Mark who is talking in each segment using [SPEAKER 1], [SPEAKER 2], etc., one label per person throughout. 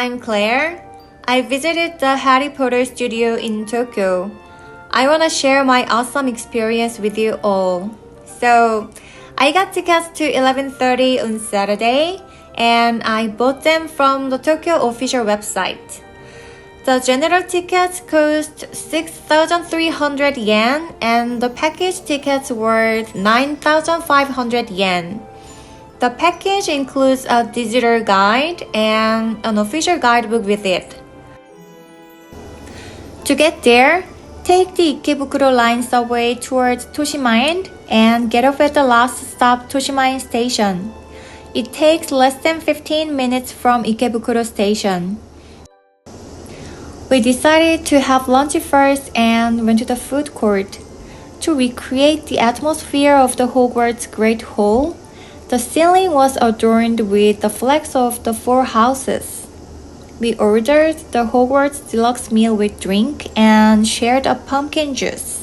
[SPEAKER 1] I'm Claire. I visited the Harry Potter studio in Tokyo. I want to share my awesome experience with you all. So, I got tickets to 11:30 on Saturday, and I bought them from the Tokyo official website. The general tickets cost 6,300 yen, and the package tickets were 9,500 yen. The package includes a digital guide and an official guidebook with it. To get there, take the Ikebukuro line subway towards Toshimaen and get off at the last stop Toshimaen station. It takes less than 15 minutes from Ikebukuro station. We decided to have lunch first and went to the food court. To recreate the atmosphere of the Hogwarts Great Hall, the ceiling was adorned with the flags of the 4 houses. We ordered the Hogwarts deluxe meal with drink and shared a pumpkin juice.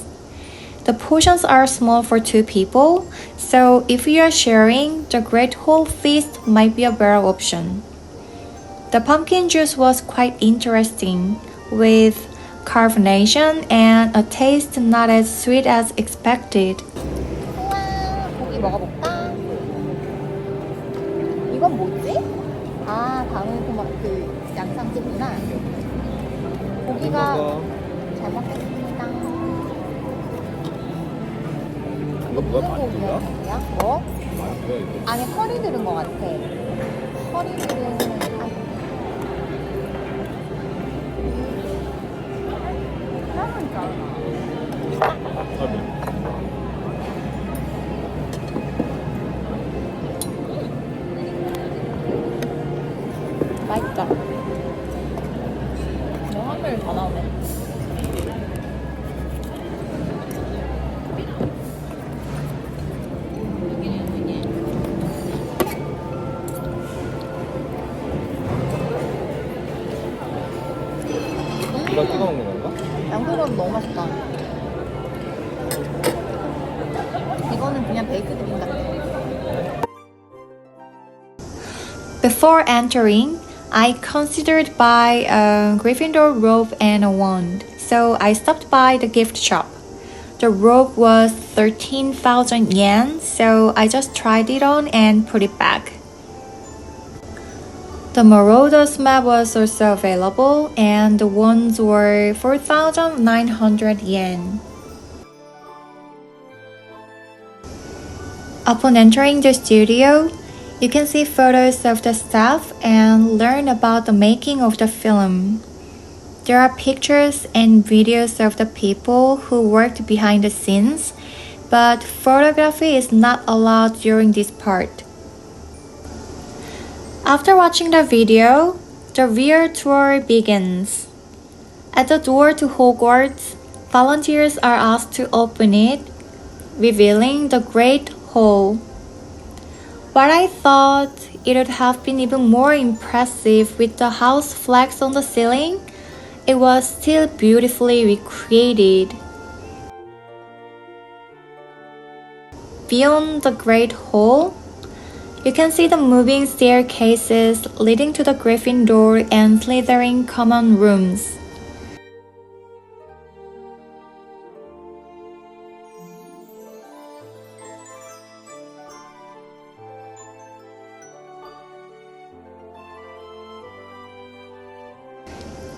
[SPEAKER 1] The portions are small for 2 people, so if you are sharing, the Great Hall feast might be a better option. The pumpkin juice was quite interesting, with carbonation and a taste not as sweet as expected.
[SPEAKER 2] 우와, 고기 먹어볼까? 이건 뭐지? 아, 방울토마토 양상추구나. 고기가 잘 먹겠습니다.
[SPEAKER 3] 이거 뭐야? 많이 들어요?
[SPEAKER 2] 뭐?
[SPEAKER 3] 뭐야 이거?
[SPEAKER 2] 안에 커리 들은 것 같아. 커리 들은 맛있다. 명함을 다 나오네.
[SPEAKER 3] 이거 찍어 먹는 건가?
[SPEAKER 2] 양소금 너무 맛있다. 이거는 그냥 베이크 드림 같아.
[SPEAKER 1] Before entering, I considered buy a Gryffindor robe and a wand, so I stopped by the gift shop. The robe was 13,000 yen, so I just tried it on and put it back. The Marauders map was also available, and the wands were 4,900 yen. Upon entering the studio, you can see photos of the staff and learn about the making of the film. There are pictures and videos of the people who worked behind the scenes, but photography is not allowed during this part. After watching the video, the real tour begins. At the door to Hogwarts, volunteers are asked to open it, revealing the Great Hall. While I thought it would have been even more impressive with the house flags on the ceiling, it was still beautifully recreated. Beyond the Great Hall, you can see the moving staircases leading to the Gryffindor and Slytherin common rooms.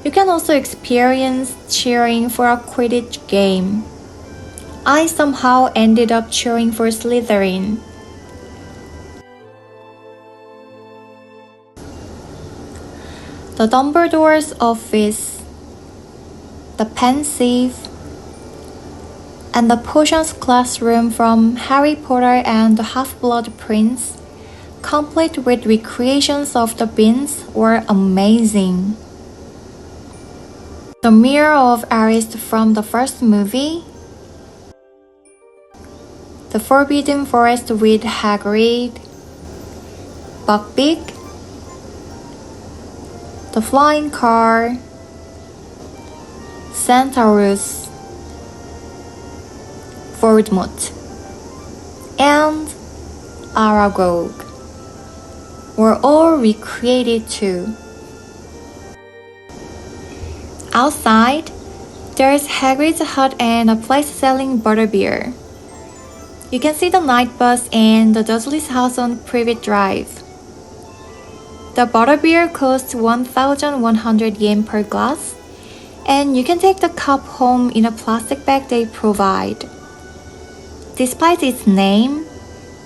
[SPEAKER 1] You can also experience cheering for a Quidditch game. I somehow ended up cheering for Slytherin. The Dumbledore's office, the pensieve, and the potions classroom from Harry Potter and the Half-Blood Prince, complete with recreations of the bins, were amazing. The Mirror of Eris from the first movie, the Forbidden Forest with Hagrid, Buckbeak, the Flying Car, Centaurus, Voldemort, and Aragog were all recreated too. Outside, there's Hagrid's hut and a place selling Butterbeer. You can see the night bus and the Dudley's house on Privet Drive. The Butterbeer costs 1,100 yen per glass, and you can take the cup home in a plastic bag they provide. Despite its name,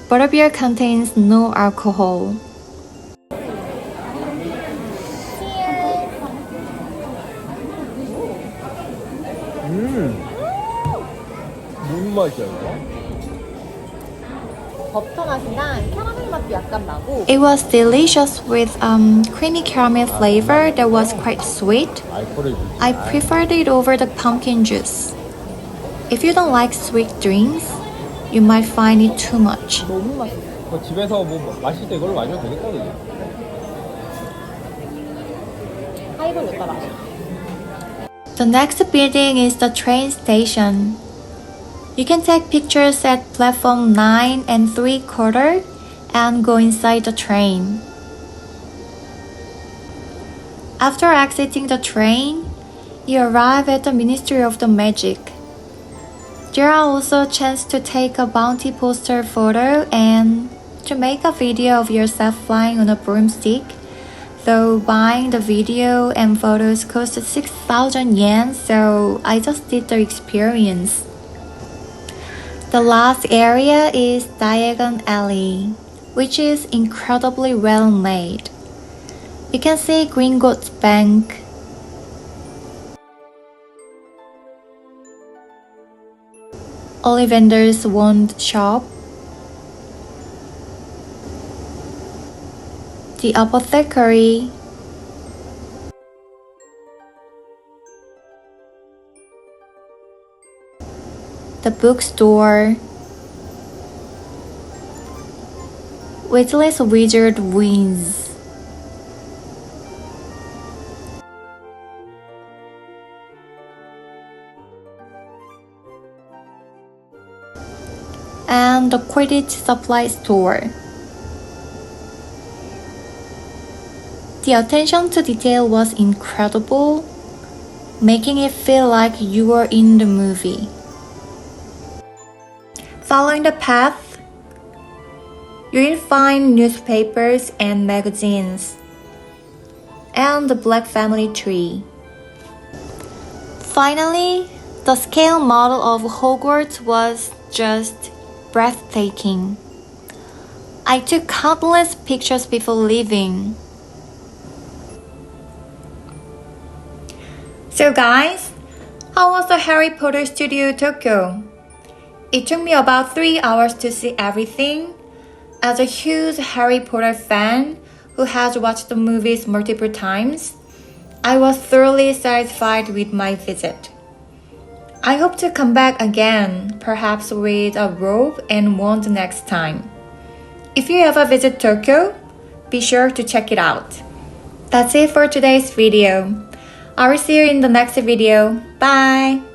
[SPEAKER 1] Butterbeer contains no alcohol.
[SPEAKER 3] 무슨 맛이야 이거?
[SPEAKER 2] 버터 맛이랑 캐러멜 맛도 약간 나고.
[SPEAKER 1] It was delicious with creamy caramel flavor that was quite sweet.
[SPEAKER 3] 알코올을 주지.
[SPEAKER 1] I preferred it over the pumpkin juice. If you don't like sweet drinks, you might find it too much.
[SPEAKER 2] 너무 맛있어.
[SPEAKER 3] 집에서 뭐 마실 때 이걸로 마시면 되겠다 그냥.
[SPEAKER 2] 하이볼 몇 마셔.
[SPEAKER 1] The next building is the train station. You can take pictures at platform 9 and 3/4 and go inside the train. After exiting the train, you arrive at the Ministry of the Magic. There are also a chance to take a bounty poster photo and to make a video of yourself flying on a broomstick, though buying the video and photos cost 6,000 yen, so I just did the experience. The last area is Diagon Alley, which is incredibly well made. You can see Gringotts Bank, Ollivander's Wand Shop, the apothecary, the bookstore, Weasley's Wizard Wings, and the Quidditch supply store. The attention to detail was incredible, making it feel like you were in the movie. Following the path, you'll find newspapers and magazines, and the Black Family Tree. Finally, the scale model of Hogwarts was just breathtaking. I took countless pictures before leaving. So guys, how was the Harry Potter Studio Tokyo? It took me about 3 hours to see everything. As a huge Harry Potter fan who has watched the movies multiple times, I was thoroughly satisfied with my visit. I hope to come back again, perhaps with a robe and wand next time. If you ever visit Tokyo, be sure to check it out. That's it for today's video. I will see you in the next video. Bye!